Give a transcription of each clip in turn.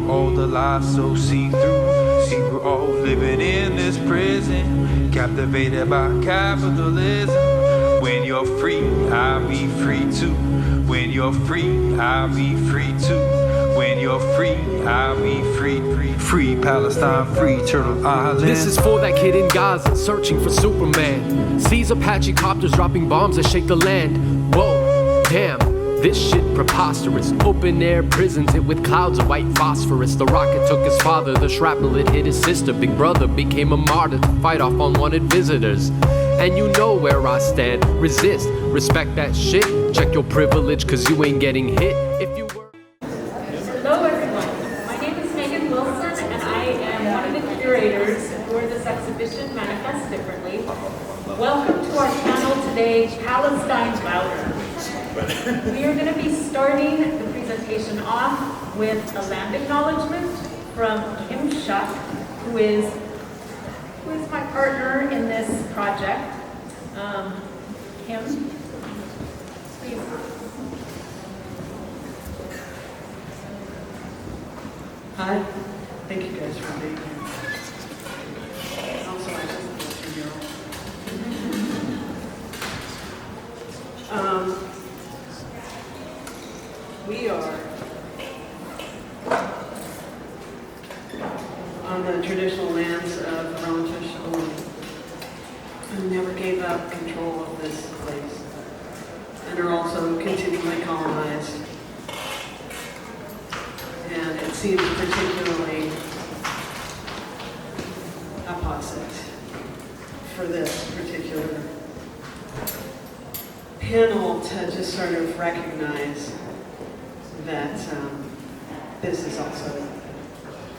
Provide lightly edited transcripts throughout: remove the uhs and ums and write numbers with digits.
through all the lies so see-through. See, we're all living in this prison, captivated by capitalism. When you're free, I'll be free too. When you're free, I'll be free too. When you're free, I'll be free. Free Palestine, free Turtle Island. This is for that kid in Gaza, searching for Superman. Sees Apache copters dropping bombs that shake the land. Whoa, damn, this shit preposterous. Open air prisons hit with clouds of white phosphorus. The rocket took his father, the shrapnel it hit his sister. Big brother became a martyr to fight off unwanted visitors. And you know where I stand. Resist, respect that shit. Check your privilege, cause you ain't getting hit. If you were... Hello everyone, my name is Megan Wilson and I am one of the curators for this exhibition, Manifest Differently. Welcome to our panel today, Palestine Louder. We are going to be starting the presentation off with a land acknowledgement from Kim Shuck, who is my partner in this project. Kim, please. Hi, thank you guys for being here. Also, I just we are on the traditional lands of Sholeh, who never gave up control of this place and are also continually colonized. And it seems particularly opposite for this particular panel to just sort of recognize that this is also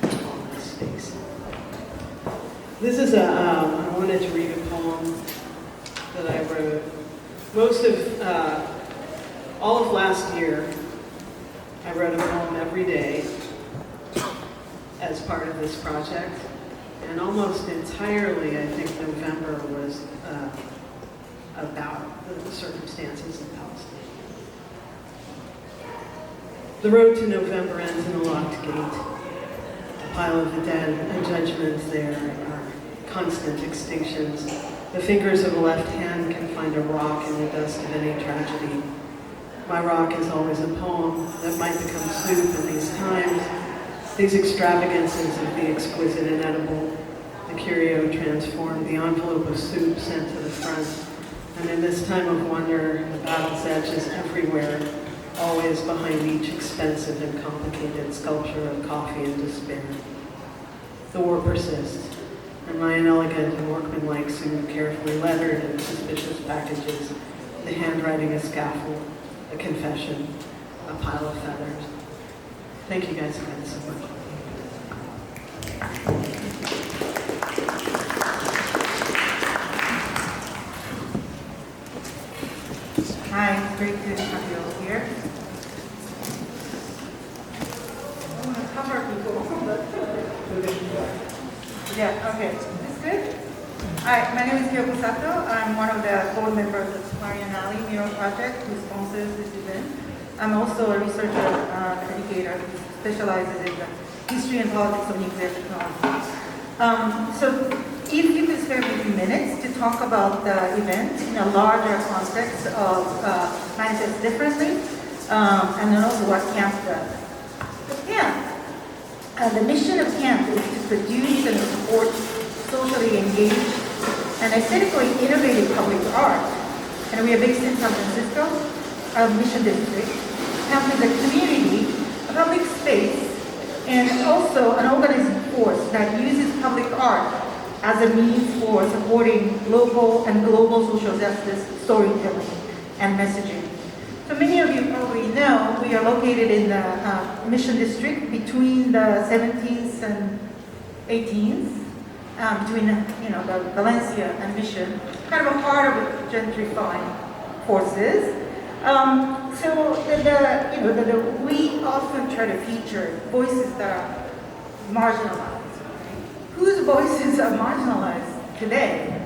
colonized space. This is I wanted to read a poem that I wrote. All of last year, I wrote a poem every day as part of this project, and almost entirely, I think, November was about the circumstances in Palestine. The road to November ends in a locked gate, a pile of the dead, and judgments there are constant extinctions. The fingers of a left hand can find a rock in the dust of any tragedy. My rock is always a poem that might become soup in these times, these extravagances of the exquisite inedible. The curio transformed, the envelope of soup sent to the front. And in this time of wonder, the battle's edge is everywhere, always behind each expensive and complicated sculpture of coffee and despair. The war persists, and my inelegant and workmanlike suit, carefully lettered in suspicious packages, the handwriting a scaffold, a confession, a pile of feathers. Thank you guys again so much. Hi, it's great to have you all here. I'm going to cover people. Yeah, okay. Is this good? Hi, my name is Kyoko Sato. I'm one of the board members of the Iranian American Mural Project who sponsors this event. I'm also a researcher and educator who specializes in the history and politics of nuclear technology. So if you could spare me a few minutes to talk about the event in a larger context of Manifest Differently, and then also what CAMP does. The CAMP, the mission of CAMP is to produce and support socially engaged and aesthetically innovative public art. And we are based in San Francisco, our Mission District. CAMP is a community, a public space, and also an organizing force that uses public art as a means for supporting local and global social justice storytelling and messaging. So many of you probably know we are located in the Mission District between the 17th and 18th, between the Valencia and Mission, kind of a heart of gentrifying forces. We often try to feature voices that are marginalized. Whose voices are marginalized today?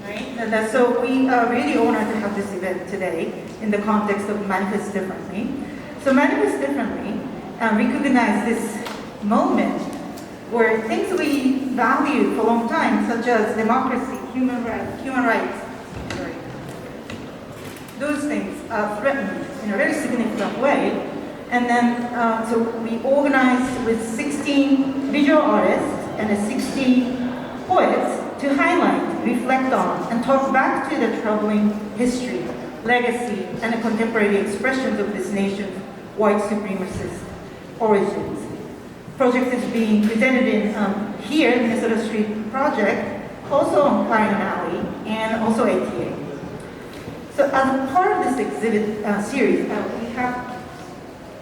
Right? And so we are really honored to have this event today in the context of Manifest Differently. So Manifest Differently recognize this moment where things we valued for a long time, such as democracy, human rights, those things are threatened in a very significant way. And then, so we organized with 16 visual artists and 16 poets to highlight, reflect on, and talk back to the troubling history, legacy, and the contemporary expressions of this nation's white supremacist origins. Project is being presented in here, Minnesota Street Project, also on Clarion Alley, and also ATA. So as a part of this exhibit series,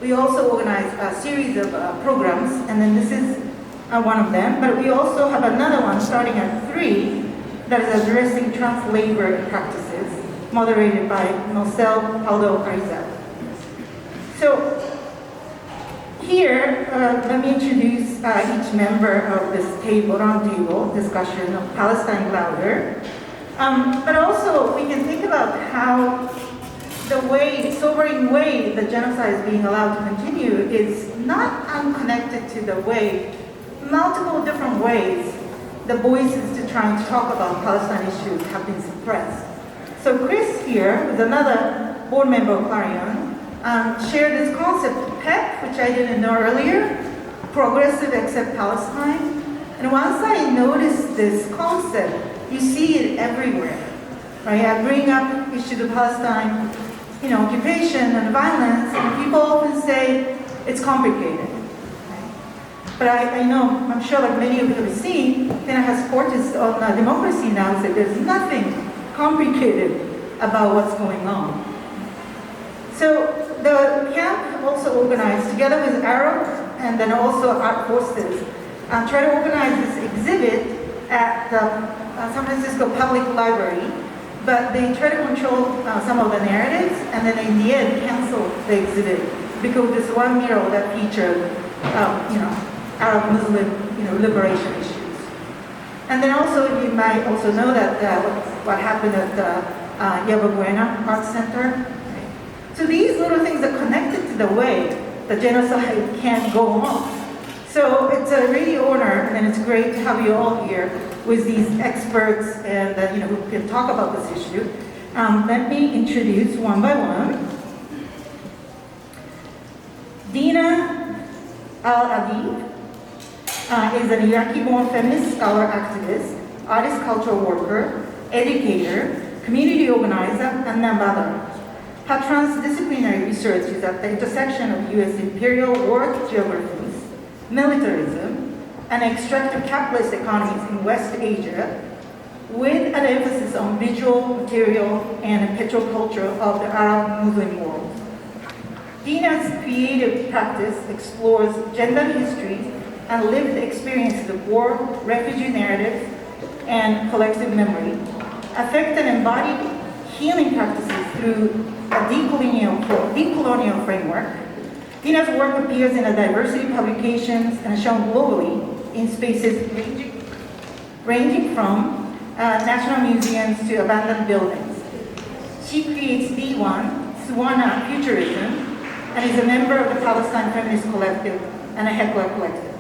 we also organize a series of programs, and then this is one of them, but we also have another one starting at 3 that is addressing trans labor practices, moderated by Marcel Aldo-Ariza. So here, let me introduce each member of this round table discussion of Palestine Louder. But also, we can think about how the sobering way the genocide is being allowed to continue is not unconnected to the way, multiple different ways, the voices to try and talk about Palestine issues have been suppressed. So Chris here, who's another board member of Clarion, shared this concept, PEP, which I didn't know earlier, Progressive Accept Palestine. And once I noticed this concept, you see it everywhere, right? I bring up issues of Palestine, occupation and violence, and people often say it's complicated. Right? But I know, I'm sure like many of you have seen, Dena has quoted on democracy now, that there's nothing complicated about what's going on. So the camp also organized, together with Arab and then also Art Forces, try to organize this exhibit at the San Francisco Public Library, but they try to control some of the narratives, and then in the end cancel the exhibit because this one mural that featured, Arab Muslim, liberation issues. And then also you might also know that what happened at the Yerba Buena Art Center. So these little things are connected to the way the genocide can go on. So it's a really honor, and it's great to have you all here with these experts and who can talk about this issue. Let me introduce one by one. Dena Al-Adeeb is an Iraqi-born feminist scholar, activist, artist, cultural worker, educator, community organizer, and a mother. Her transdisciplinary research is at the intersection of U.S. imperial war geographies, militarism, and extractive capitalist economies in West Asia, with an emphasis on visual, material, and petroculture of the Arab-Muslim world. Dena's creative practice explores gender histories and lived experiences of war, refugee narratives, and collective memory, affect and embody healing practices through a decolonial framework. Dena's work appears in a diversity of publications and is shown globally in spaces ranging from national museums to abandoned buildings. She creates D1, Suwana Futurism, and is a member of the Palestine Feminist Collective and a Heckler Collective.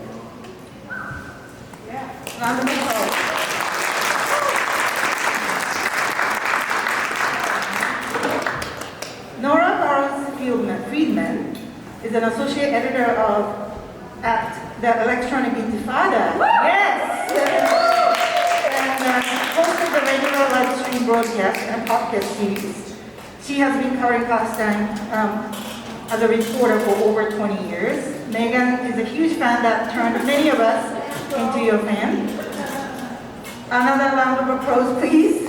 Yeah. Round of applause. Nora Barrows-Friedman is an associate editor at the Electronic Intifada. Yes! And hosted the regular live stream broadcast and podcast series. She has been covering Palestine as a reporter for over 20 years. Megan is a huge fan that turned many of us into your fan. Another round of applause, please.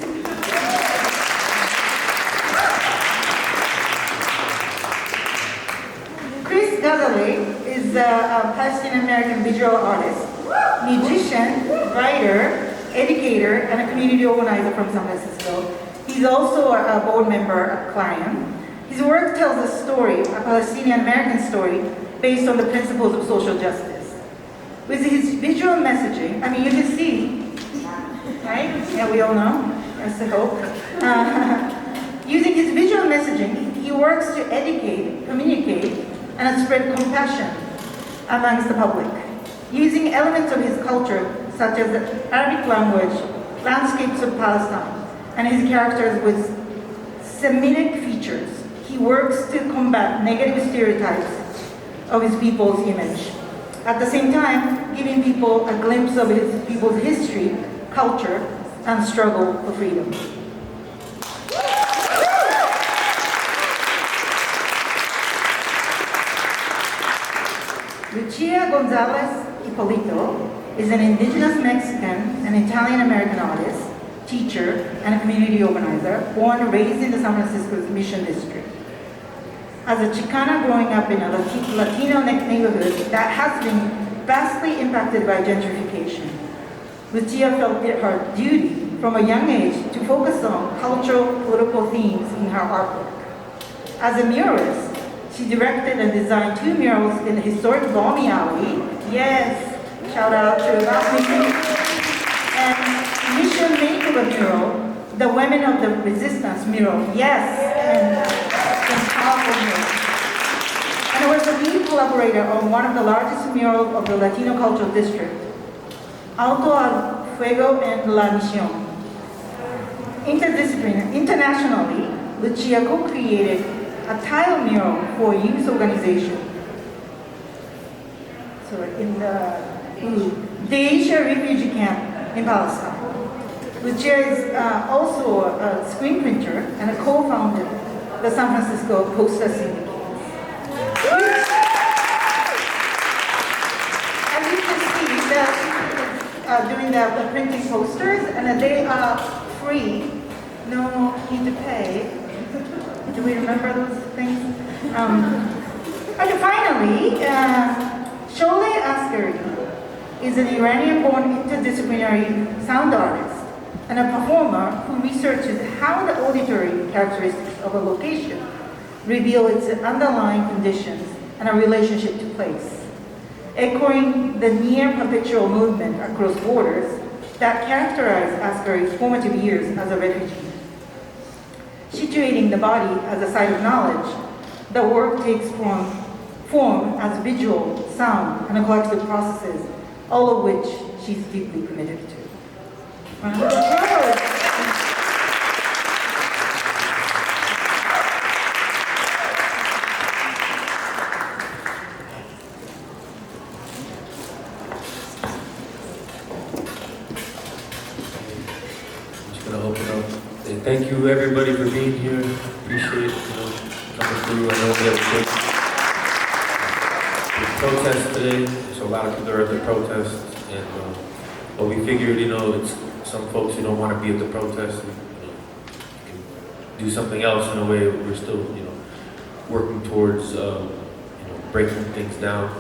Gazaleh is a Palestinian American visual artist, musician, writer, educator, and a community organizer from San Francisco. He's also a board member at Clarion. His work tells a story, a Palestinian American story, based on the principles of social justice. With his visual messaging, you can see, right? Yeah, we all know. That's the hope. Using his visual messaging, he works to educate, communicate, and spread compassion amongst the public. using elements of his culture, such as the Arabic language, landscapes of Palestine, and his characters with Semitic features. He works to combat negative stereotypes of his people's image. At the same time, giving people a glimpse of his people's history, culture, and struggle for freedom. Lucian González Ippolito is an indigenous Mexican and Italian American artist, teacher, and a community organizer, born and raised in the San Francisco's Mission District. As a Chicana growing up in a Latino neighborhood that has been vastly impacted by gentrification, Lucia felt it her duty from a young age to focus on cultural, political themes in her artwork. As a muralist, she directed and designed 2 murals in the historic Balmy Alley. Yes, shout out to Balmy. And Mission Makeover mural, the Women of the Resistance mural. Yes, and powerful mural. And was the lead collaborator on one of the largest murals of the Latino cultural district, Alto al Fuego en La Misión. Internationally, Lucia co-created a tile mural for a youth organization. So in the Daisha refugee camp in Palestine. Lucia is also a screen printer and a co-founder of the San Francisco Poster Syndicate. As you can see, doing the printing posters, and they are free, no need to pay. Do we remember those things? Okay, finally, Sholeh Asgary is an Iranian-born interdisciplinary sound artist and a performer who researches how the auditory characteristics of a location reveal its underlying conditions and a relationship to place, echoing the near-perpetual movement across borders that characterized Asgary's formative years as a refugee. Situating the body as a site of knowledge, the work takes form as visual, sound, and collective processes, all of which she's deeply committed to. Thank you everybody for being here. Appreciate coming through. I know we have a big protest today, so a lot of people are at the protest, and but we figured it's some folks who don't want to be at the protest. We can do something else in a way. We're still working towards breaking things down.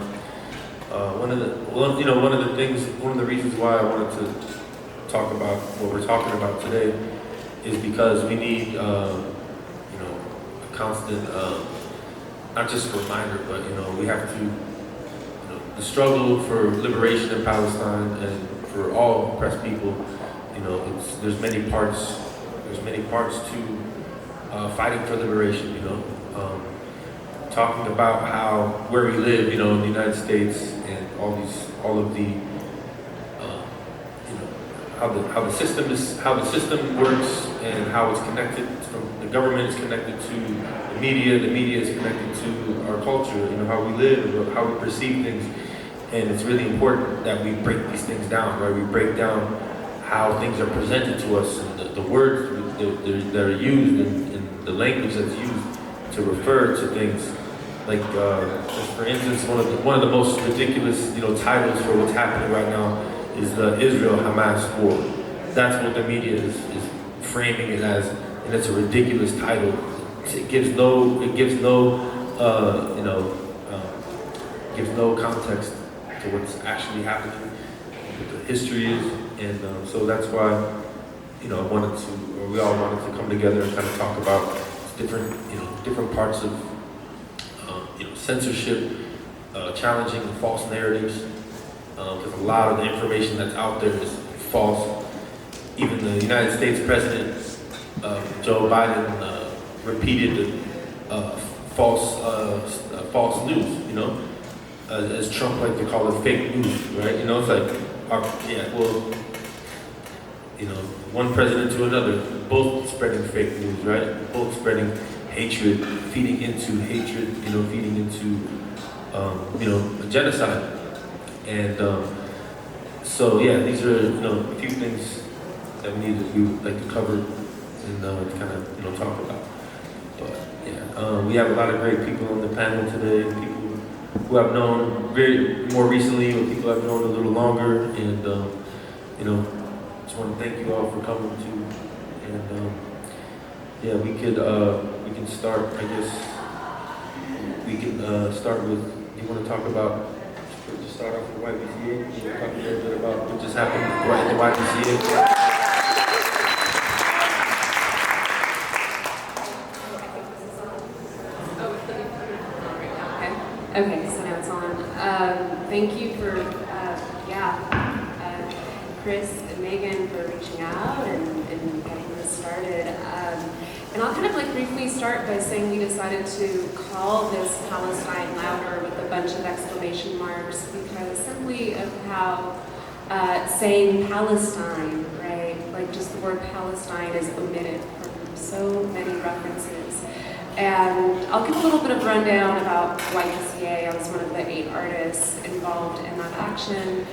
One of the reasons why I wanted to talk about what we're talking about today is because we need, a constant, not just a reminder, but we have to, the struggle for liberation in Palestine and for all oppressed people, there's many parts to fighting for liberation. Talking about where we live, in the United States, and all of the. How the system works and how it's connected. The government is connected to the media is connected to our culture. How we live, how we perceive things, and it's really important that we break these things down. Right, we break down how things are presented to us, and the words that are used, and the language that's used to refer to things. Like, just for instance, one of the most ridiculous titles for what's happening right now is the Israel-Hamas war. That's what the media is framing it as, and it's a ridiculous title. It gives no context to what's actually happening, what the history is, and so that's why we all wanted to come together and kind of talk about different parts of censorship, challenging false narratives. Because a lot of the information that's out there is false. Even the United States President, Joe Biden, repeated false news. as Trump like to call it, fake news, right? You know, it's like, one president to another, both spreading fake news, right? Both spreading hatred, feeding into hatred, feeding into, genocide. And so, yeah, these are, a few things that we would like to cover and to kind of, talk about. But, yeah, we have a lot of great people on the panel today, people who I've known more recently, or people I've known a little longer, and, just want to thank you all for coming too. And, yeah, we can start, I guess, we can start with, you want to talk about, just start off with YBCA, you want to talk a little bit about what just happened right at the YBCA? Okay, so now it's on. Thank you for, Chris and Megan for reaching out and getting this started. And I'll kind of briefly start by saying we decided to call this Palestine Louder with a bunch of exclamation marks because simply of how saying Palestine, right, just the word Palestine is omitted from so many references. And I'll give a little bit of rundown about YBCA. I was one of the 8 artists involved in that action.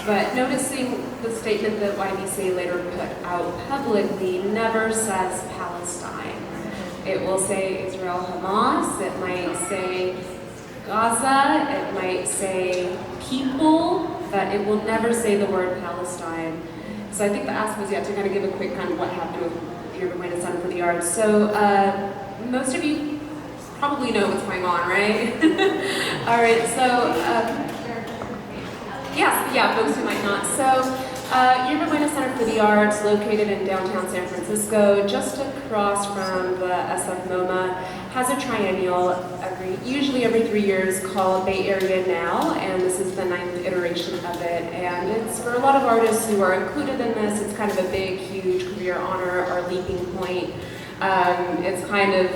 But noticing the statement that YBCA later put out publicly never says Palestine. It will say Israel Hamas, it might say Gaza, it might say people, but it will never say the word Palestine. So I think the ask was to kind of give a quick kind of what happened with Yerba Buena Center for the Arts. So most of you probably know what's going on, right? All right, so folks who might not. So Yerba Buena Center for the Arts, located in downtown San Francisco, just across from the SF MoMA, has a triennial, usually every 3 years, called Bay Area Now, and this is the 9th iteration of it. And it's for a lot of artists who are included in this, it's kind of a big, huge career honor, our leaping point. It's kind of,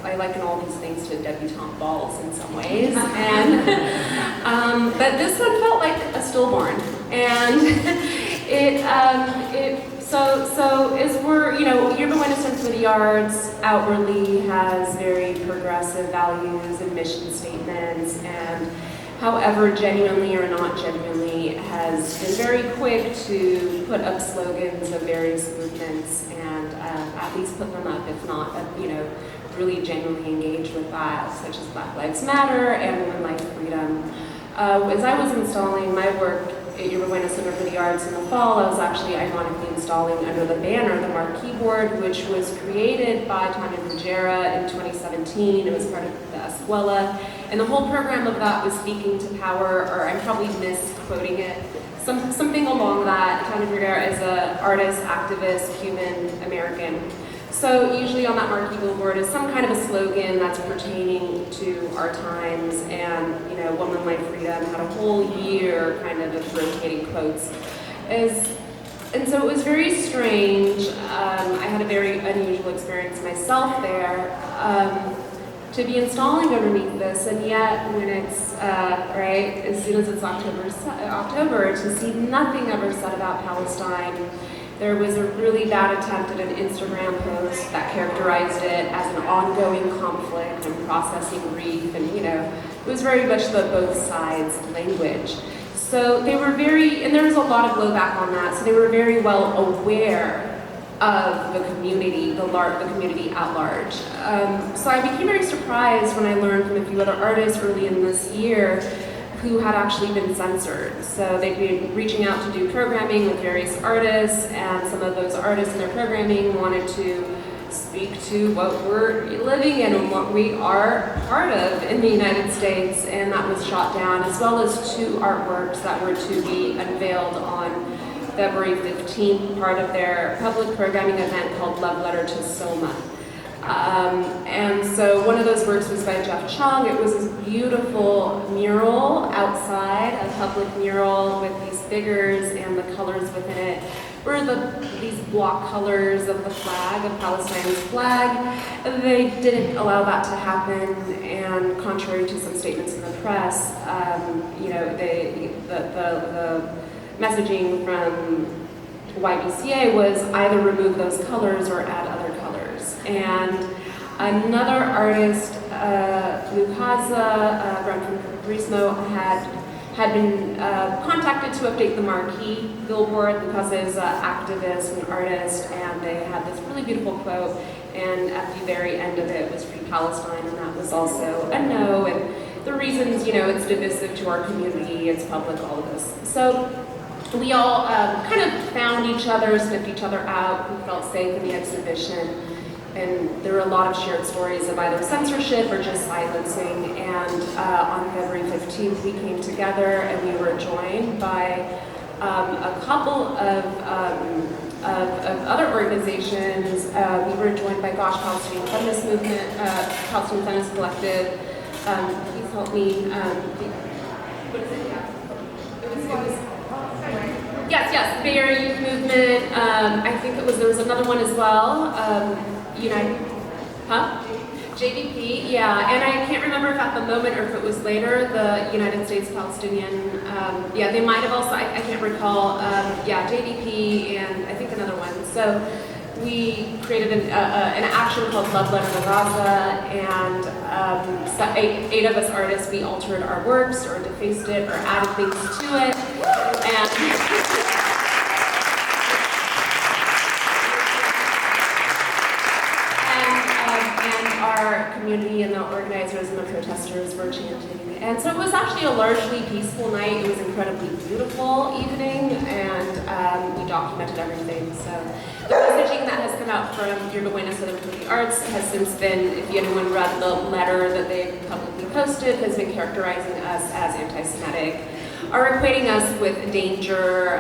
I liken all these things to debutante balls in some ways. And, but this one felt like a stillborn. And so as we're, Yerba Buena Center for the Arts outwardly has very progressive values and mission statements, and however, genuinely or not genuinely, has been very quick to put up slogans of various movements and at least put them up, if not, really genuinely engage with that, such as Black Lives Matter and Women Life Freedom. As I was installing my work at Yerba Buena Center for the Arts in the fall, I was actually ironically installing under the banner the marquee board, which was created by Tanya Ruggiera in 2017. It was part of the Escuela. And the whole program of that was speaking to power, or I'm probably misquoting it, something along that. Tanya Ruggiera is an artist, activist, Cuban American. So usually on that marquee billboard is some kind of a slogan that's pertaining to our times, and Women Life Freedom had a whole year kind of rotating quotes. And so it was very strange. I had a very unusual experience myself there to be installing underneath this, and yet when it's as soon as it's October, to see nothing ever said about Palestine. There was a really bad attempt at an Instagram post that characterized it as an ongoing conflict and processing grief, and it was very much the both sides language. So they were and there was a lot of blowback on that, so they were very well aware of the community, the community at large. So I became very surprised when I learned from a few other artists early in this year who had actually been censored. So they'd been reaching out to do programming with various artists, and some of those artists in their programming wanted to speak to what we're living in and what we are part of in the United States, and that was shot down, as well as 2 artworks that were to be unveiled on February 15th, part of their public programming event called Love Letter to Soma. And so one of those works was by Jeff Chung. It was this beautiful mural outside, a public mural with these figures, and the colors within it were these block colors of the flag, of Palestine's flag. They didn't allow that to happen, and contrary to some statements in the press, you know, the messaging from YBCA was either remove those colors or add other colors. And another artist, Lucaza, from Brismo, had been contacted to update the marquee billboard. Lucaza is an activist and artist, and they had this really beautiful quote, and at the very end of it was Free Palestine, and that was also a no. And the reasons, you know, it's divisive to our community, it's public, all of this. So we all kind of found each other, sniffed each other out, we felt safe in the exhibition. And there were a lot of shared stories of either censorship or just silencing. And on February 15th, we came together and we were joined by a couple of other organizations. We were joined by Palestinian Feminist Movement, Palestinian Feminist Collective. Please help me. What is it? Yeah. Yes, Bay Area Youth Movement. I think there was another one as well. JVP, yeah, and I can't remember if at the moment or if it was later, the United States Palestinian, yeah, they might have also, I can't recall, yeah, JVP and I think another one. So we created an action called Love Letter to Gaza, and so eight of us artists, we altered our works or defaced it or added things to it. And our community and the organizers and the protesters were chanting. And so it was actually a largely peaceful night. It was an incredibly beautiful evening, and we documented everything. So the messaging that has come out from Yerba Buena Center for the Arts has since been, if anyone read the letter that they publicly posted, has been characterizing us as anti-Semitic, are equating us with danger,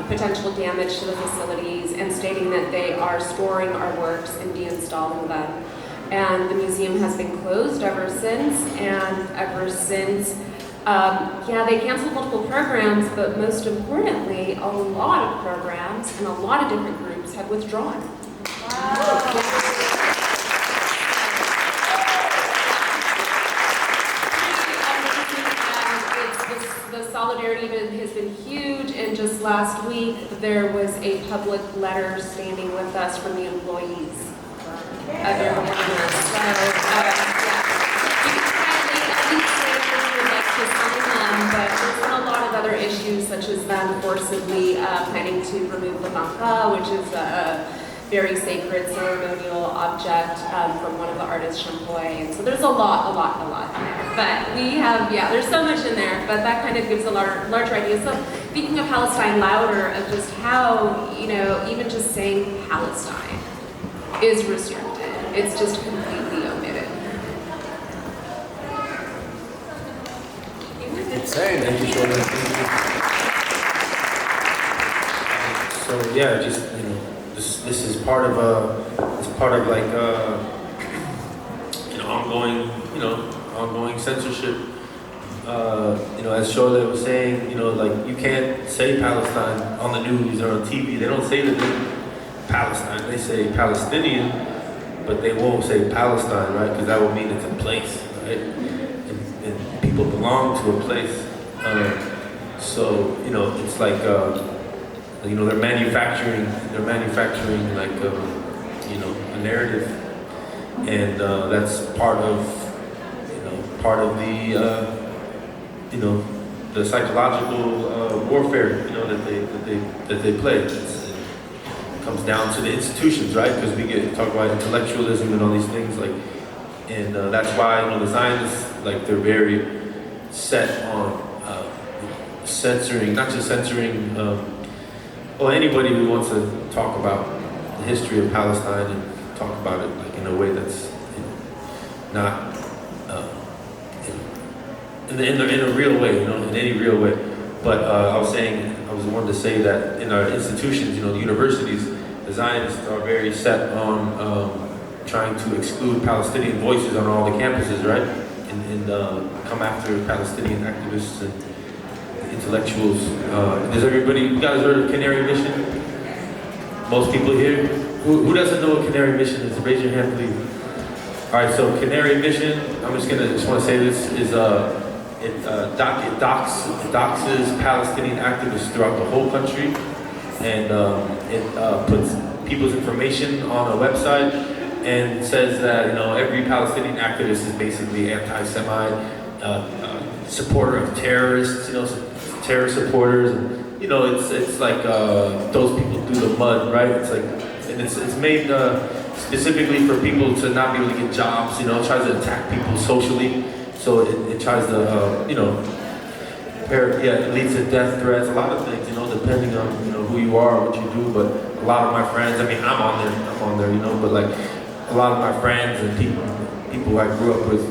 potential damage to the facilities, and stating that they are storing our works and deinstalling them. And the museum has been closed ever since, yeah, they canceled multiple programs, but most importantly, a lot of programs and a lot of different groups have withdrawn. Wow. The solidarity has been huge, and just last week there was a public letter standing with us from the employees of Yerba Buena. So, but there's been a lot of other issues, such as them forcibly planning to remove the banca, which is a very sacred ceremonial object from one of the artists, Champoy. And so there's a lot in there. But we have, yeah, there's so much in there, but that kind of gives a larger idea. So speaking of Palestine Louder, of just how, you know, even just saying Palestine is restricted. It's just completely omitted. Insane. Thank you, Sholeh. So yeah, just, you know, this is part of like ongoing censorship. You know, as Sholeh was saying, you know, like you can't say Palestine on the news or on TV. They don't say the name Palestine. They say Palestinian, but they won't say Palestine, right? Because that would mean it's a place, right? And people belong to a place. So you know, it's like you know, they're manufacturing like you know, a narrative, and that's part of the you know, the psychological warfare, you know, that they play. It comes down to the institutions, right? Because we talk about intellectualism and all these things, like, and that's why, you know, the Zionists, like, they're very set on censoring, not just censoring. Well, anybody who wants to talk about the history of Palestine and talk about it like in a way that's, you know, not in a real way, you know, in any real way. But I was wanting to say that in our institutions, you know, the universities, the Zionists are very set on trying to exclude Palestinian voices on all the campuses, right? And come after Palestinian activists and intellectuals. Does everybody, you guys heard of Canary Mission? Most people here? Who doesn't know what Canary Mission is? Raise your hand, please. All right, so Canary Mission, I just want to say this, is it doxes Palestinian activists throughout the whole country, and it puts people's information on a website and says that, you know, every Palestinian activist is basically anti-Semite, supporter of terrorists, you know, terror supporters, and, you know, it's like those people through the mud, right? It's like, and it's made specifically for people to not be able to get jobs, you know, it tries to attack people socially, so it tries to, you know, it leads to death threats, a lot of things, you know, depending on, you know, who you are, what you do, but a lot of my friends, I mean, I'm on there, you know, but like, a lot of my friends and people I grew up with,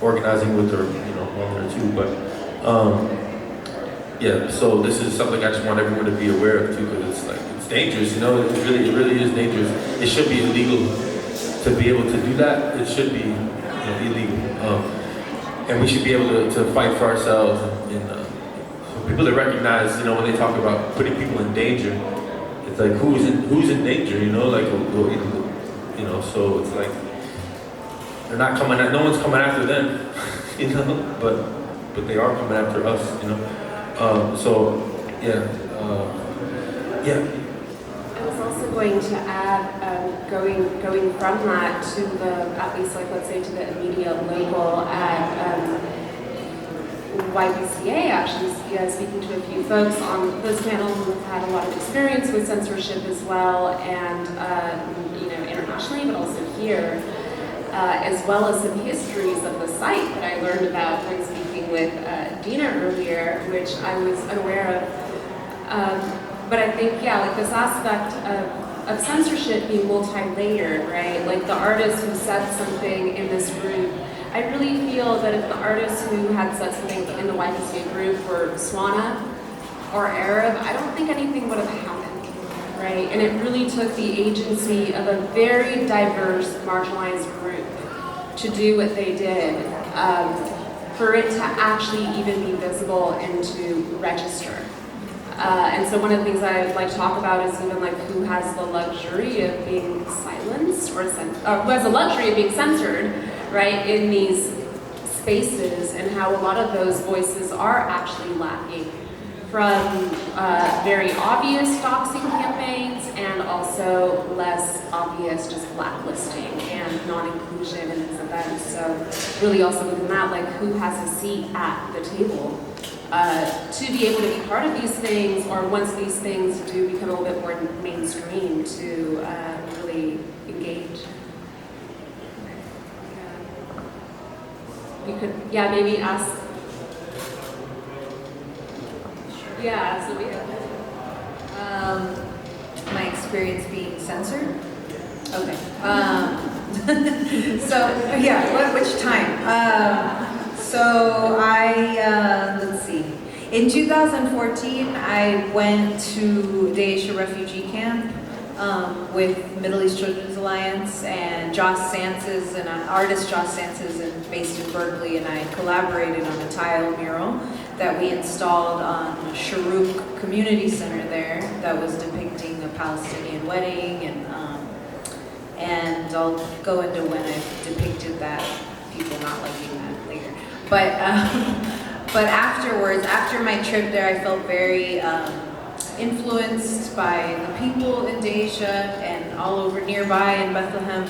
organizing with, or, you know, on there too, but, yeah, so this is something I just want everyone to be aware of too, because it's like, it's dangerous, you know, it really is dangerous. It should be illegal to be able to do that. It should be, you know, illegal. And we should be able to fight for ourselves, and for people to recognize, you know, when they talk about putting people in danger, it's like, who's in danger, you know, like, you know, so it's like, they're not coming at, no one's coming after them, you know, but they are coming after us, you know. So, yeah. I was also going to add, going from that to the, at least like, let's say to the immediate local at YBCA, actually, speaking to a few folks on this panel who have had a lot of experience with censorship as well, and you know, internationally, but also here, as well as some histories of the site that I learned about when speaking with Dena earlier, which I was unaware of. But I think, yeah, like this aspect of censorship being multi-layered, right? Like the artist who said something in this group, I really feel that if the artists who had said something in the YBCA group were Swana or Arab, I don't think anything would have happened, right? And it really took the agency of a very diverse, marginalized group to do what they did, for it to actually even be visible and to register. And so one of the things I like to talk about is even like who has the luxury of being silenced or who has the luxury of being censored, right, in these spaces, and how a lot of those voices are actually lacking, from very obvious doxing campaigns and also less obvious just blacklisting and non-inclusion in these events. So really also within that, like who has a seat at the table to be able to be part of these things, or once these things do become a little bit more mainstream, to really engage. We could, yeah, maybe ask. Yeah, so we have my experience being censored. Okay. So yeah, which time? So let's see. In 2014, I went to Daesh refugee camp with Middle East Children's Alliance, and Josh Sanses, and artist Josh Sanses, based in Berkeley, and I collaborated on a tile mural that we installed on Sharuk Community Center there that was depicting a Palestinian wedding, and I'll go into when I depicted that, people not liking that later. But afterwards, after my trip there, I felt very influenced by the people in Daesha and all over nearby in Bethlehem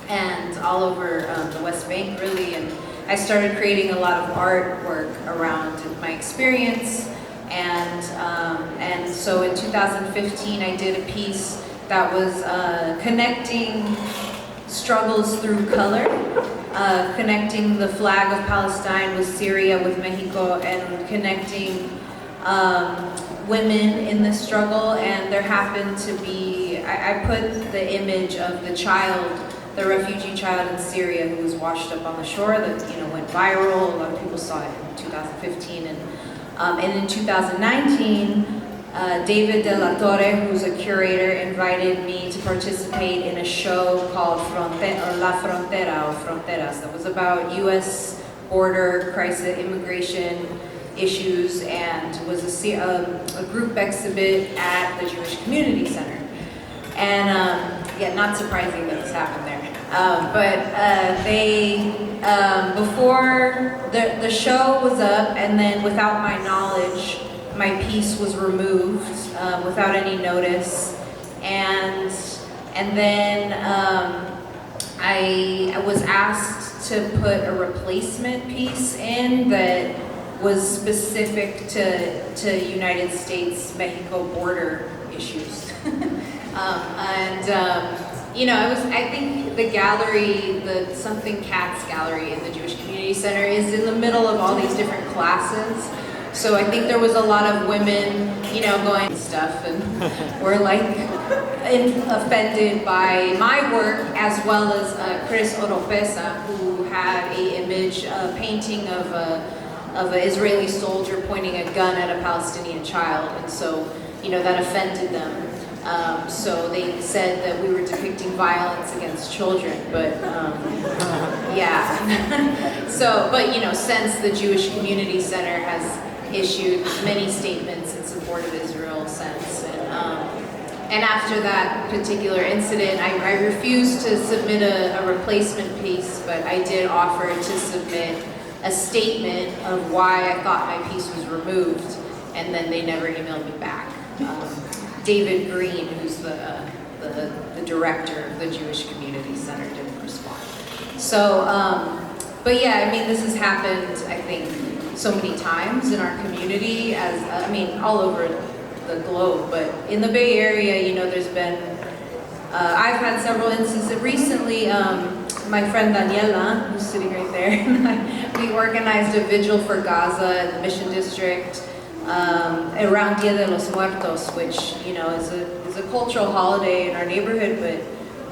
and all over the West Bank, really. And I started creating a lot of artwork around my experience. And so in 2015, I did a piece that was connecting struggles through color, connecting the flag of Palestine with Syria, with Mexico, and connecting women in this struggle. And there happened to be, I put the image of the child, the refugee child in Syria who was washed up on the shore that, you know, went viral. A lot of people saw it in 2015. And in 2019, David De La Torre, who's a curator, invited me to participate in a show called La Frontera, or Fronteras, that was about U.S. border crisis, immigration issues, and was a group exhibit at the Jewish Community Center. And yeah, not surprising that this happened there. Before the show was up, and then without my knowledge, my piece was removed without any notice, and then I was asked to put a replacement piece in that was specific to United States-Mexico border issues. You know, I think the gallery, the Something Cats gallery in the Jewish Community Center is in the middle of all these different classes. So I think there was a lot of women, you know, going stuff and were like offended by my work, as well as Chris Oropesa, who had a image, a painting of an Israeli soldier pointing a gun at a Palestinian child. And so, you know, that offended them. So they said that we were depicting violence against children, but yeah. So, but you know, since the Jewish Community Center has issued many statements in support of Israel since, and after that particular incident, I refused to submit a replacement piece, but I did offer to submit a statement of why I thought my piece was removed, and then they never emailed me back. David Green, who's the director of the Jewish Community Center, didn't respond. So, but yeah, I mean, this has happened, I think, so many times in our community, I mean, all over the globe, but in the Bay Area, you know, there's been, I've had several instances. Recently, my friend Daniela, who's sitting right there, we organized a vigil for Gaza in the Mission District, around Dia de los Muertos, which, you know, is a cultural holiday in our neighborhood,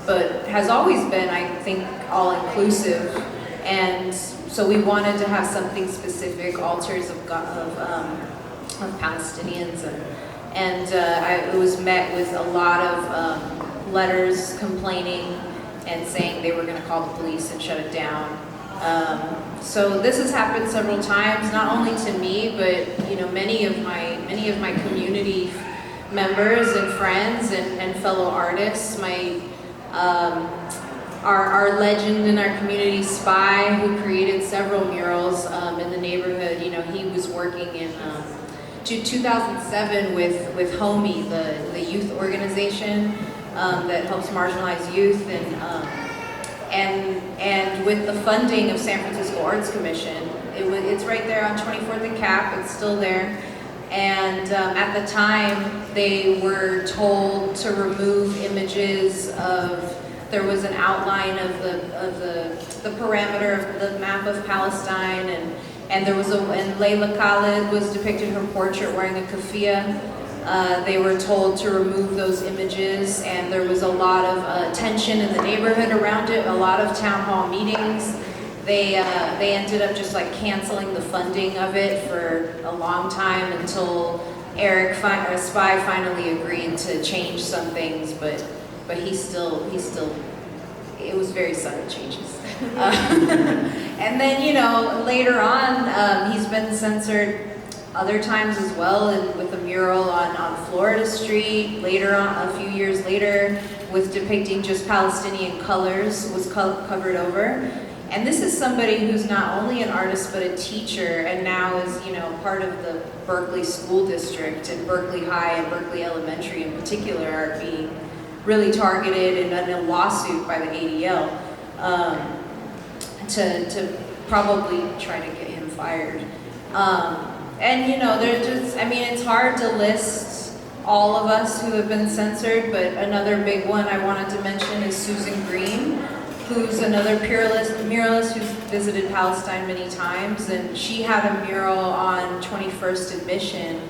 but has always been, I think, all-inclusive. And so we wanted to have something specific, altars of Palestinians, and it was met with a lot of letters complaining and saying they were going to call the police and shut it down. So this has happened several times, not only to me, but you know, many of my community members and friends and fellow artists. Our legend in our community, Spy, who created several murals in the neighborhood. You know, he was working in 2007 with HOMI, the youth organization that helps marginalized youth, and with the funding of San Francisco Arts Commission, it's right there on 24th and Cap. It's still there. And at the time, they were told to remove images of. There was an outline of the parameter of the map of Palestine, and there was and Layla Khaled was depicted her portrait wearing a keffiyeh. They were told to remove those images, and there was a lot of tension in the neighborhood around it, a lot of town hall meetings. They ended up just like canceling the funding of it for a long time until Spy finally agreed to change some things, but he still, it was very sudden changes. And then, you know, later on, he's been censored other times as well, and with a mural on Florida Street. Later on, a few years later, with depicting just Palestinian colors, was covered over. And this is somebody who's not only an artist, but a teacher, and now is, you know, part of the Berkeley School District, and Berkeley High and Berkeley Elementary in particular are being really targeted in a lawsuit by the ADL to probably try to get him fired. And you know, I mean, it's hard to list all of us who have been censored, but another big one I wanted to mention is Susan Green, who's another muralist who's visited Palestine many times, and she had a mural on 21st and Mission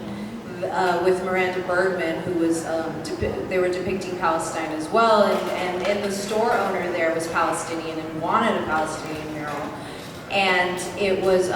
with Miranda Bergman, who was, they were depicting Palestine as well, and the store owner there was Palestinian and wanted a Palestinian mural. And it was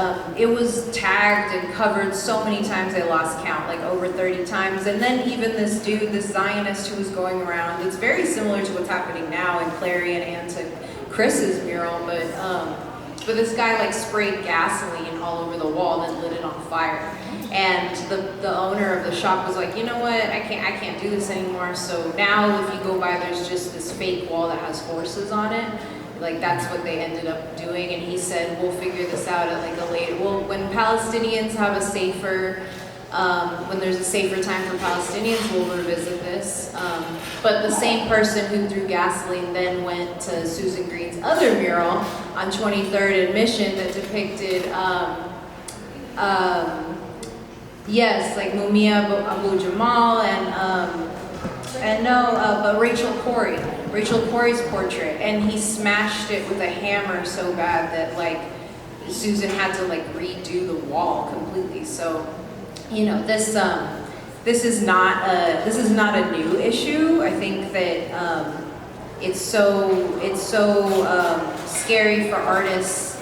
tagged and covered so many times I lost count, like over 30 times. And then even this dude, this Zionist who was going around, it's very similar to what's happening now in Clarion and to Chris's mural, but this guy like sprayed gasoline all over the wall and then lit it on fire. And the owner of the shop was like, you know what, I can't do this anymore. So now if you go by, there's just this fake wall that has horses on it. Like that's what they ended up doing. And he said, we'll figure this out at like a later, when Palestinians have a safer, when there's a safer time for Palestinians, we'll revisit this. But the same person who threw gasoline then went to Susan Green's other mural on 23rd and Mission that depicted, yes, like Mumia Abu Jamal but Rachel Corey's portrait, and he smashed it with a hammer so bad that like Susan had to like redo the wall completely. So, you know, this is not a new issue. I think that it's so scary for artists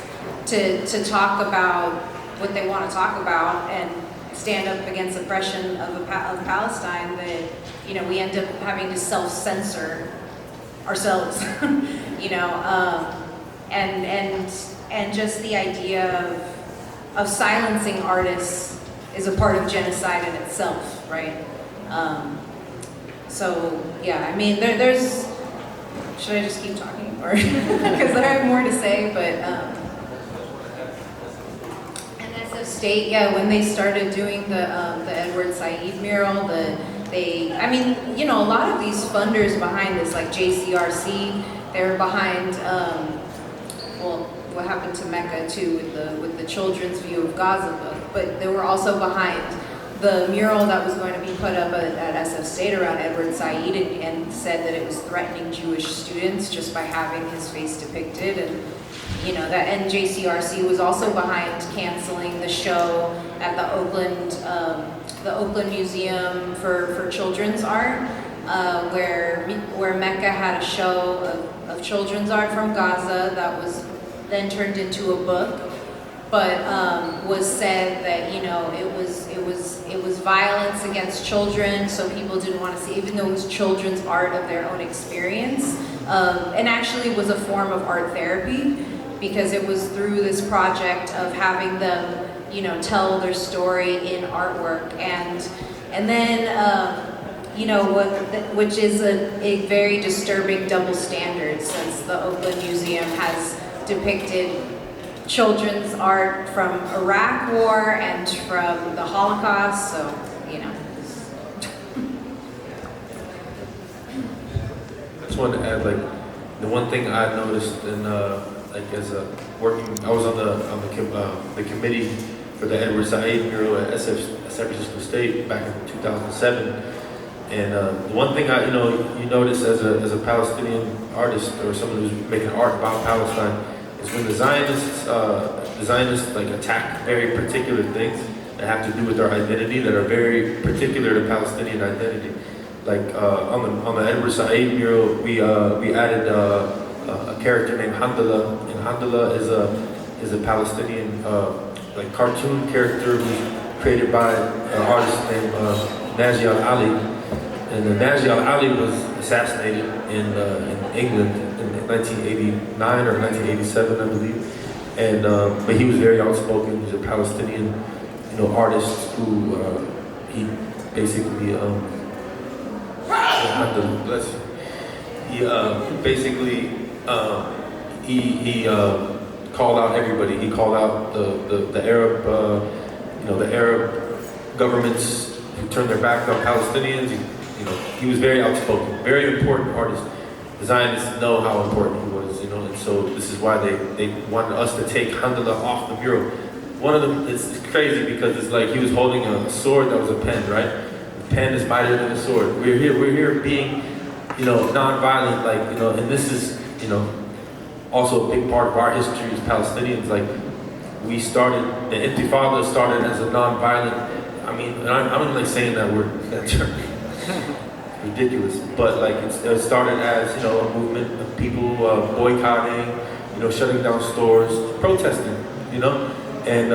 to talk about what they want to talk about and stand up against oppression of Palestine that, you know, we end up having to self-censor ourselves, you know, and just the idea of silencing artists is a part of genocide in itself, right? So yeah, I mean, there's. Should I just keep talking, or because I have more to say? But NSF State, yeah, when they started doing the Edward Said mural, I mean, you know, a lot of these funders behind this, like JCRC, they were behind, well, what happened to Mecca too with the children's view of Gazaleh, but they were also behind the mural that was going to be put up at SF State around Edward Said and said that it was threatening Jewish students just by having his face depicted. And you know, that, and JCRC was also behind canceling the show at the Oakland Museum for Children's Art, where Mecca had a show of children's art from Gaza that was then turned into a book, but was said that, you know, it was violence against children, so people didn't want to see, even though it was children's art of their own experience, and actually was a form of art therapy, because it was through this project of having them, you know, tell their story in artwork, and then you know, which is a very disturbing double standard, since the Oakland Museum has depicted children's art from Iraq War and from the Holocaust, so, you know. I just wanted to add, like, the one thing I noticed in, like, as a working, I was on the committee for the Edward Said mural at San Francisco State back in 2007. And the one thing you notice as a Palestinian artist or someone who's making art about Palestine is when the Zionists like attack very particular things that have to do with their identity, that are very particular to Palestinian identity. Like on the Edward Said mural, we added a character named Hamdallah, and Hamdallah is a Palestinian like cartoon character who's created by an artist named Naji Al-Ali. And Naji Al-Ali was assassinated in England in 1989 or 1987, I believe. And but he was very outspoken. He's a Palestinian, artist who he basically he called out everybody. He called out the Arab, the Arab governments who turned their back on Palestinians. He was very outspoken, very important artist. The Zionists know how important he was, and so this is why they wanted us to take Hamdallah off the mural. One of them, it's crazy because it's like he was holding a sword that was a pen, right? The pen is mightier than the sword. We're here being, non-violent, and this is, also a big part of our history as Palestinians. Like, we started, the Intifada started as a non-violent, and I'm like saying that word, that term. Ridiculous, but like it started as a movement of people boycotting, shutting down stores, protesting, you know, and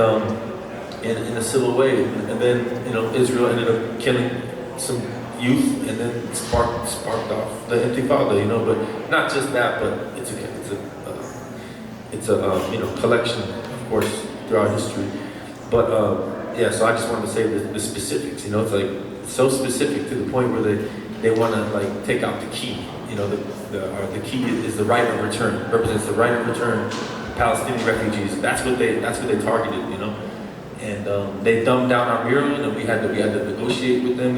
in a civil way. And then, you know, Israel ended up killing some youth, and then sparked off the Intifada, you know. But not just that, but it's a you know, collection, of course, throughout history. But yeah, so I just wanted to say the specifics, you know. It's like so specific to the point where they want to like take out the key, you know. The key is the right of return, represents the right of return of Palestinian refugees. That's what they targeted, you know. And they dumbed down our mural, and we had to negotiate with them.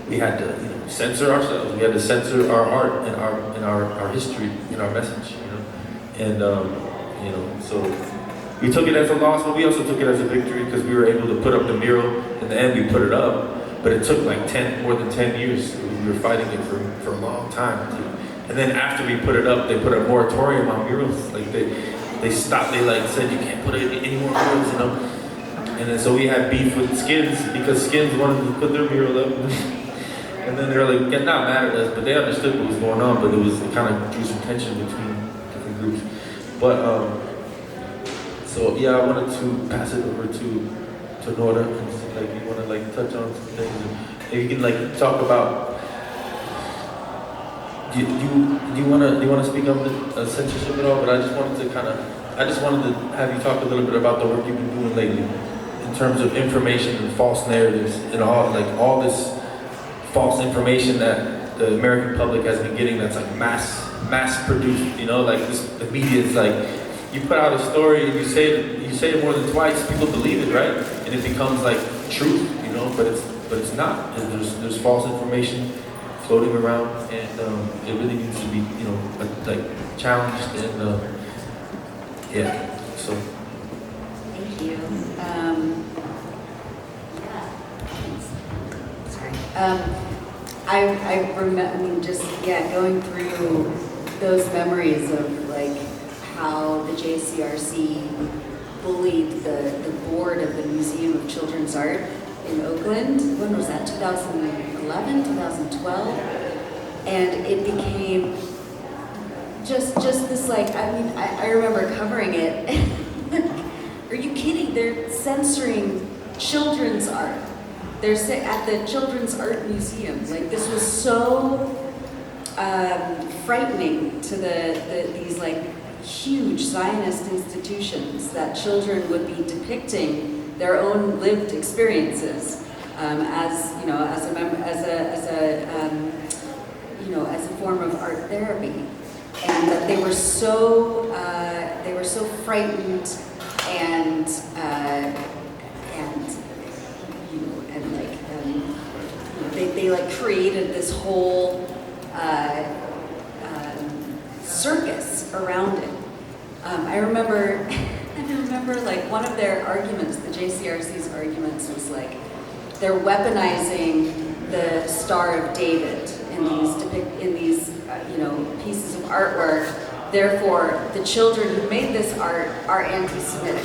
We had to you know, censor ourselves. We had to censor our art and our history and our message, you know. And you know, so we took it as a loss, but we also took it as a victory because we were able to put up the mural. In the end, we put it up, but it took like more than 10 years. We were fighting it for a long time. And then after we put it up, they put a moratorium on murals. Like they stopped. They like said you can't put any more murals, you know. And then so we had beef with Skins because Skins wanted to put their mural up. And then they were like, not mad at us, but they understood what was going on, but it kind of drew some tension between different groups. But, so yeah, I wanted to pass it over to Nora, and like, you want to like touch on some things, and maybe you can like talk about, do you want to speak on the censorship at all? But I just wanted to have you talk a little bit about the work you've been doing lately, in terms of information and false narratives and all this false information that the American public has been getting that's like mass produced, you know, like the media is like, you put out a story and you say it more than twice, people believe it, right? And it becomes like truth, you know, but it's not. There's false information floating around, and it really needs to be, you know, like challenged and yeah. So. Thank you. I remember, I mean, just, yeah, going through those memories of like how the JCRC bullied the board of the Museum of Children's Art in Oakland. When was that, 2011, 2012? And it became just this like, I mean, I remember covering it. Are you kidding? They're censoring children's art. They're at the Children's Art Museum. Like, this was so frightening to these like huge Zionist institutions that children would be depicting their own lived experiences as, you know, as a form of art therapy, and that they were so frightened and they like created this whole circus around it. I remember like one of their arguments, the JCRC's arguments, was like they're weaponizing the Star of David in these you know, pieces of artwork. Therefore, the children who made this art are anti-Semitic,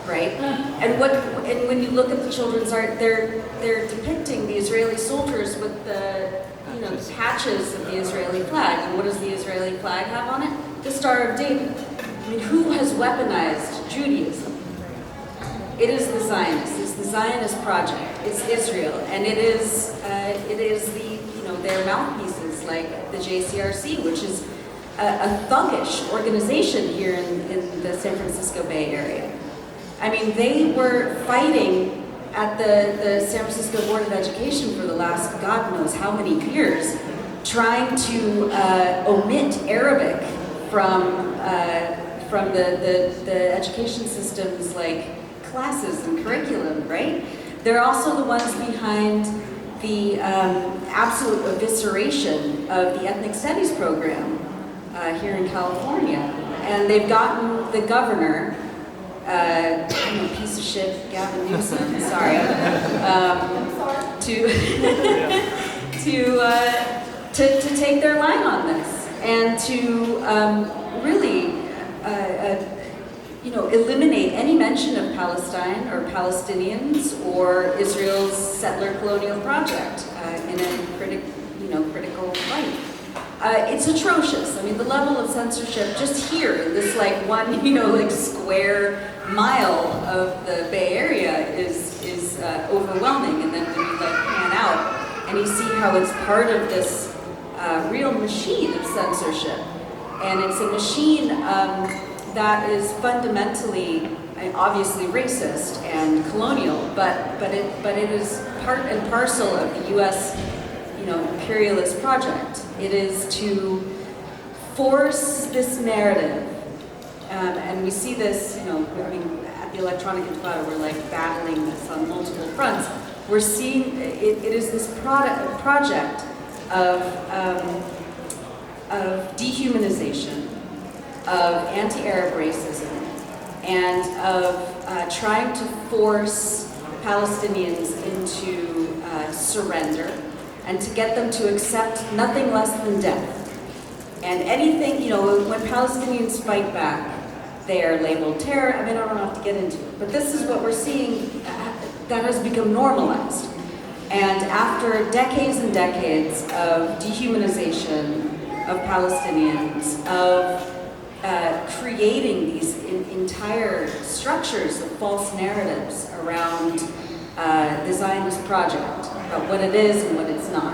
right? And when you look at the children's art, they're depicting the Israeli soldiers with the, you know, the patches of the Israeli flag. And what does the Israeli flag have on it? The Star of David. I mean, who has weaponized Judaism? It is the Zionists. It's the Zionist project. It's Israel, and it is the, you know, their mouthpieces like the JCRC, which is a thuggish organization here in the San Francisco Bay Area. I mean, they were fighting at the San Francisco Board of Education for the last God knows how many years, trying to omit Arabic from the education system's like classes and curriculum, right? They're also the ones behind the absolute evisceration of the ethnic studies program here in California. And they've gotten the governor, piece of shit, Gavin Newsom, sorry, to take their line on this and to really, you know, eliminate any mention of Palestine or Palestinians or Israel's settler colonial project in a critical light. It's atrocious. I mean, the level of censorship just here in this like one, like square mile of the Bay Area is overwhelming. And then when you like pan out and you see how it's part of this real machine of censorship, and it's a machine that is fundamentally, obviously racist and colonial, but it is part and parcel of the U.S. Imperialist project. It is to force this narrative, and we see this, at the Electronic Intifada, we're like battling this on multiple fronts. We're seeing it is this project of dehumanization, of anti-Arab racism, and of trying to force Palestinians into surrender, and to get them to accept nothing less than death. And anything, when Palestinians fight back, they are labeled terror. I mean, I don't have to get into it, but this is what we're seeing that has become normalized. And after decades and decades of dehumanization of Palestinians, of creating these entire structures of false narratives around the Zionist project, about what it is and what it's not,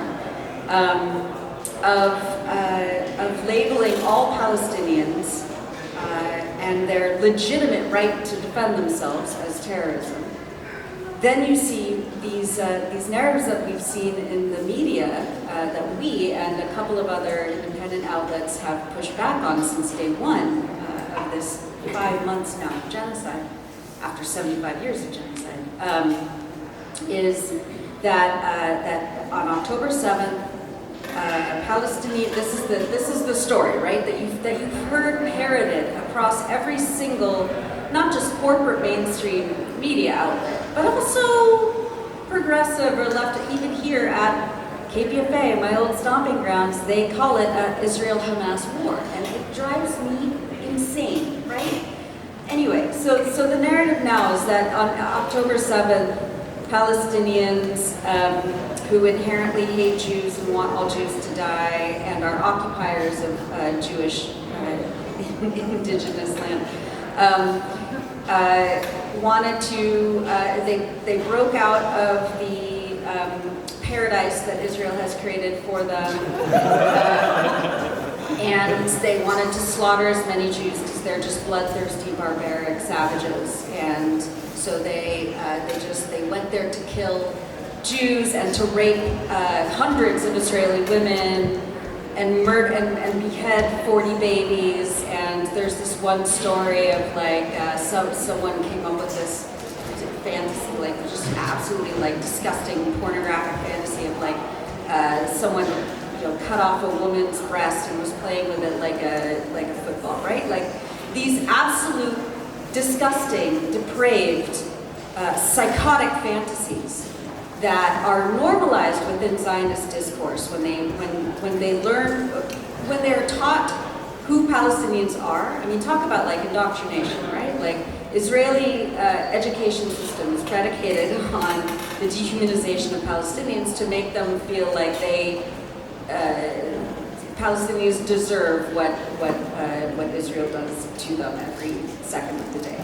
of labeling all Palestinians and their legitimate right to defend themselves as terrorism. Then you see these narratives that we've seen in the media that we and a couple of other independent outlets have pushed back on since day one of this 5 months now of genocide, after 75 years of genocide, is that on October 7th, Palestinian. This is the story, right? That you've heard parroted across every single, not just corporate mainstream media outlet, but also progressive or left. Even here at KPFA, my old stomping grounds, they call it Israel-Hamas war, and it drives me insane, right? Anyway, so the narrative now is that on October 7th, Palestinians who inherently hate Jews and want all Jews to die and are occupiers of Jewish indigenous land, wanted to, they broke out of the paradise that Israel has created for them, and they wanted to slaughter as many Jews because they're just bloodthirsty, barbaric savages. And so they went there to kill Jews and to rape hundreds of Israeli women and murder and behead 40 babies. And there's this one story of like someone came up with this fantasy, like just absolutely like disgusting pornographic fantasy of like someone cut off a woman's breast and was playing with it like a football, right? Like these absolute disgusting, depraved, psychotic fantasies that are normalized within Zionist discourse when they're taught who Palestinians are. I mean, talk about like indoctrination, right? Like Israeli education system is predicated on the dehumanization of Palestinians to make them feel like Palestinians deserve what Israel does to them every second of the day.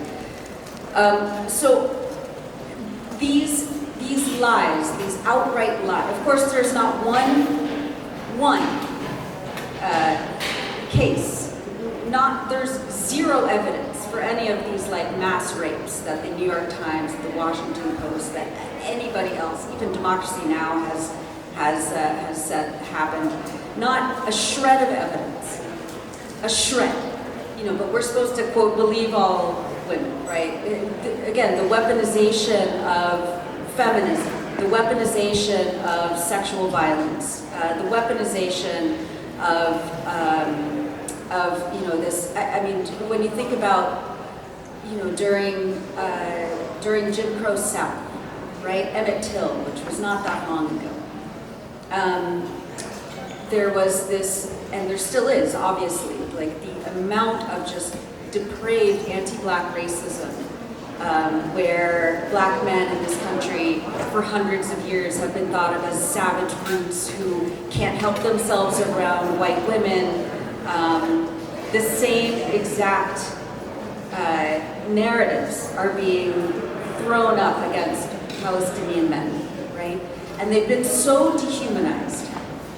So these lies, these outright lies. Of course, there's not one case. There's zero evidence for any of these like mass rapes that the New York Times, the Washington Post, that anybody else, even Democracy Now! has said happened. Not a shred of evidence. A shred. But we're supposed to, quote, believe all women, right? Again, the weaponization of feminism, the weaponization of sexual violence, the weaponization of this. I mean, when you think about, during Jim Crow South, right? Emmett Till, which was not that long ago. There was this, and there still is, obviously, like the amount of just depraved anti-Black racism where black men in this country for hundreds of years have been thought of as savage brutes who can't help themselves around white women. The same exact narratives are being thrown up against Palestinian men, right? And they've been so dehumanized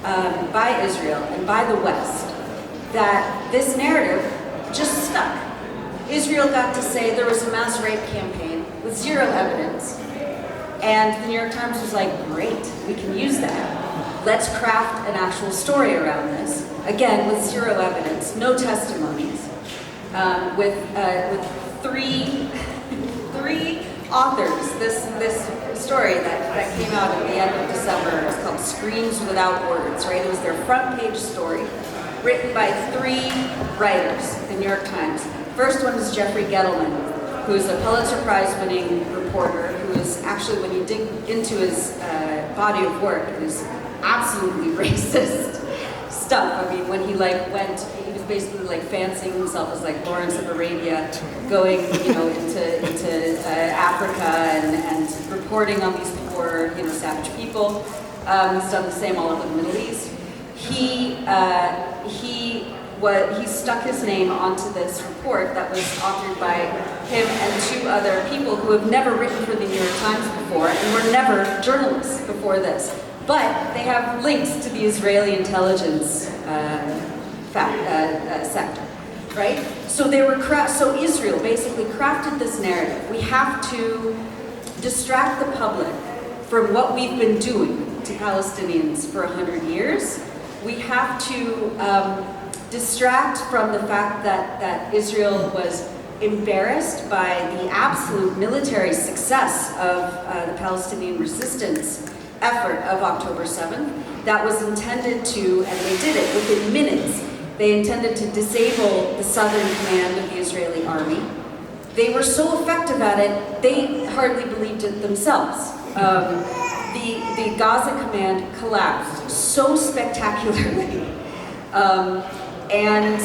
by Israel and by the West that this narrative just stuck. Israel got to say there was a mass rape campaign with zero evidence. And the New York Times was like, great, we can use that. Let's craft an actual story around this. Again, with zero evidence, no testimonies, with three authors. This story that came out at the end of December is called Screams Without Words, right? It was their front page story, written by 3 writers, the New York Times. First one is Jeffrey Gettleman, who's a Pulitzer Prize winning reporter, who is actually, when you dig into his body of work, is absolutely racist stuff. I mean, when he was basically like fancying himself as like Lawrence of Arabia, going, into Africa and reporting on these poor, savage people. He's done the same all over the Middle East. He stuck his name onto this report that was authored by him and 2 other people who have never written for the New York Times before and were never journalists before this. But they have links to the Israeli intelligence sector, right? So so Israel basically crafted this narrative. We have to distract the public from what we've been doing to Palestinians for 100 years. We have to distract from the fact that Israel was embarrassed by the absolute military success of the Palestinian resistance effort of October 7th that was intended to, and they did it within minutes, they intended to disable the southern command of the Israeli army. They were so effective at it, they hardly believed it themselves. The Gaza command collapsed so spectacularly. And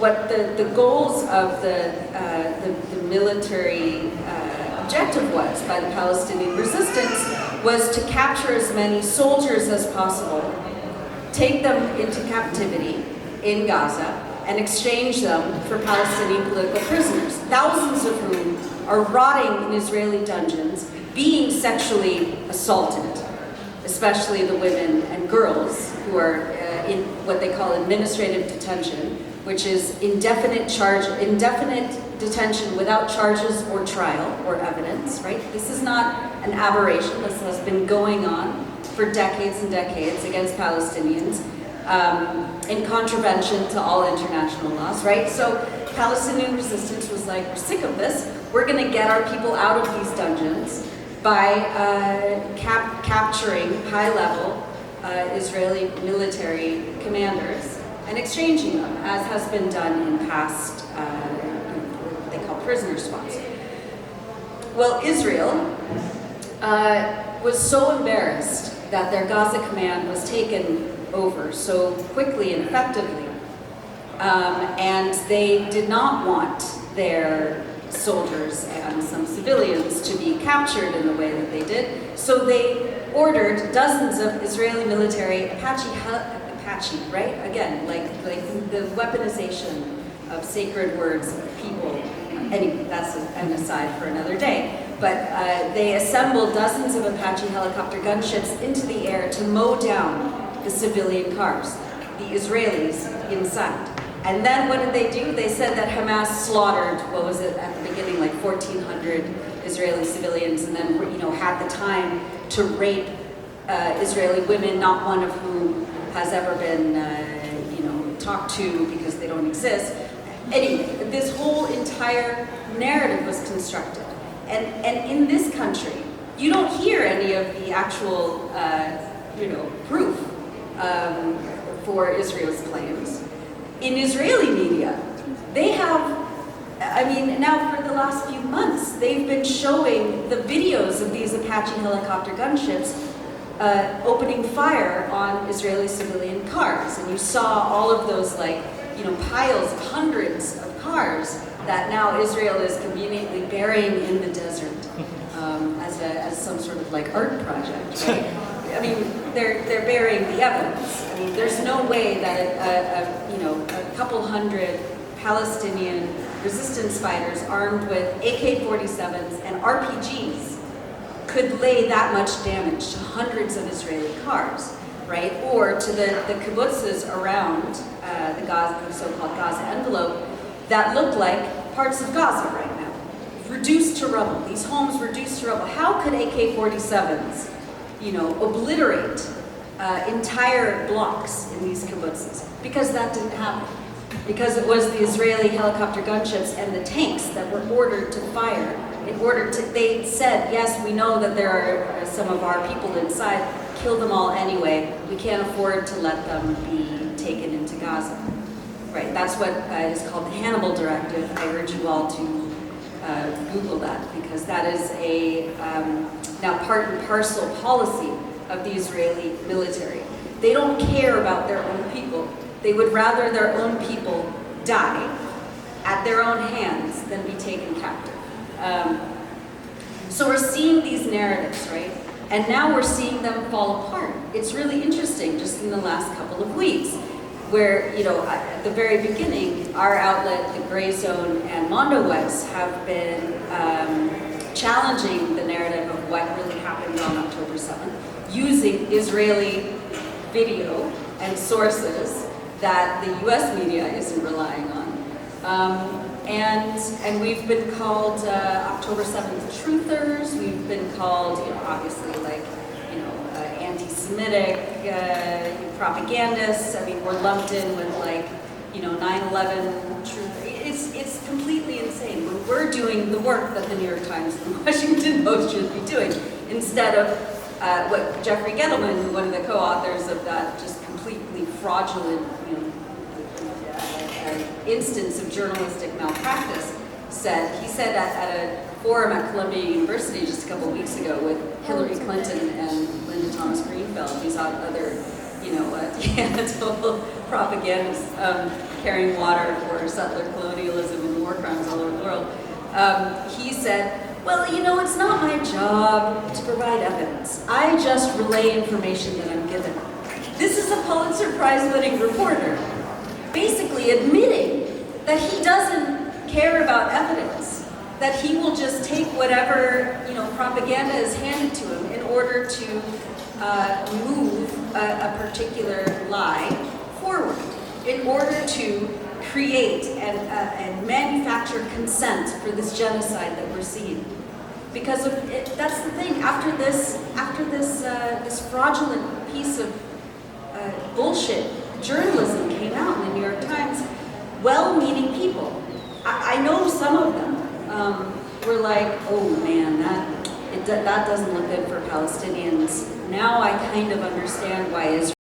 what the goals of the military objective was by the Palestinian resistance was to capture as many soldiers as possible, take them into captivity in Gaza, and exchange them for Palestinian political prisoners, thousands of whom are rotting in Israeli dungeons, being sexually assaulted, especially the women and girls who are in what they call administrative detention, which is indefinite detention without charges or trial or evidence, right? This is not an aberration. This has been going on for decades and decades against Palestinians in contravention to all international laws, right? So Palestinian resistance was like, we're sick of this. We're going to get our people out of these dungeons by capturing high-level Israeli military commanders and exchanging them, as has been done in past, what they call prisoner swaps. Well, Israel was so embarrassed that their Gaza command was taken over so quickly and effectively, and they did not want their soldiers and some civilians to be captured in the way that they did, so they ordered dozens of Israeli military Apache, right? Again, like the weaponization of sacred words of people. Anyway, that's an aside for another day. But they assembled dozens of Apache helicopter gunships into the air to mow down the civilian cars, the Israelis inside. And then what did they do? They said that Hamas slaughtered, what was it at the beginning, like 1,400 Israeli civilians, and then had the time to rape Israeli women, not one of whom has ever been talked to because they don't exist. Anyway, this whole entire narrative was constructed. And in this country, you don't hear any of the actual proof for Israel's claims. In Israeli media, they have, now for the last few months, they've been showing the videos of these Apache helicopter gunships opening fire on Israeli civilian cars. And you saw all of those piles of hundreds of cars that now Israel is conveniently burying in the desert as some sort of like art project, right? I mean, they're burying the evidence. I mean, there's no way that a couple hundred Palestinian resistance fighters armed with AK-47s and RPGs could lay that much damage to hundreds of Israeli cars, right? Or to the kibbutzes around the so-called Gaza envelope that look like parts of Gaza right now, reduced to rubble. These homes reduced to rubble. How could AK-47s, obliterate entire blocks in these kibbutzes? Because that didn't happen. Because it was the Israeli helicopter gunships and the tanks that were ordered to fire. They said, yes, we know that there are some of our people inside, kill them all anyway. We can't afford to let them be taken into Gaza. Right, that's what is called the Hannibal Directive. I urge you all to Google that, because that is a now part and parcel policy of the Israeli military. They don't care about their own people. They would rather their own people die at their own hands than be taken captive. So we're seeing these narratives, right? And now we're seeing them fall apart. It's really interesting just in the last couple of weeks, where, at the very beginning, our outlet, The Gray Zone and Mondo West, have been challenging the narrative of what really happened on October 7th, using Israeli video and sources that the US media isn't relying on. And we've been called October 7th truthers. We've been called, obviously, like, anti-Semitic propagandists. I mean, we're lumped in with, like, 9/11 truth. It's completely insane. When we're doing the work that the New York Times and the Washington Post should be doing, instead of what Jeffrey Gettleman, one of the co-authors of that just completely fraudulent, instance of journalistic malpractice, said. He said at a forum at Columbia University just a couple of weeks ago with Hillary Clinton and Linda Thomas Greenfield, these other, total propagandists carrying water for settler colonialism and war crimes all over the world. He said, well, it's not my job to provide evidence. I just relay information that I'm given. This is a Pulitzer Prize-winning reporter basically admitting that he doesn't care about evidence, that he will just take whatever propaganda is handed to him in order to move a particular lie forward, in order to create and manufacture consent for this genocide that we're seeing. Because that's the thing. After this fraudulent piece of bullshit journalism came out in the New York Times, well-meaning people, I know some of them, were like, oh man, that doesn't look good for Palestinians. Now I kind of understand why Israel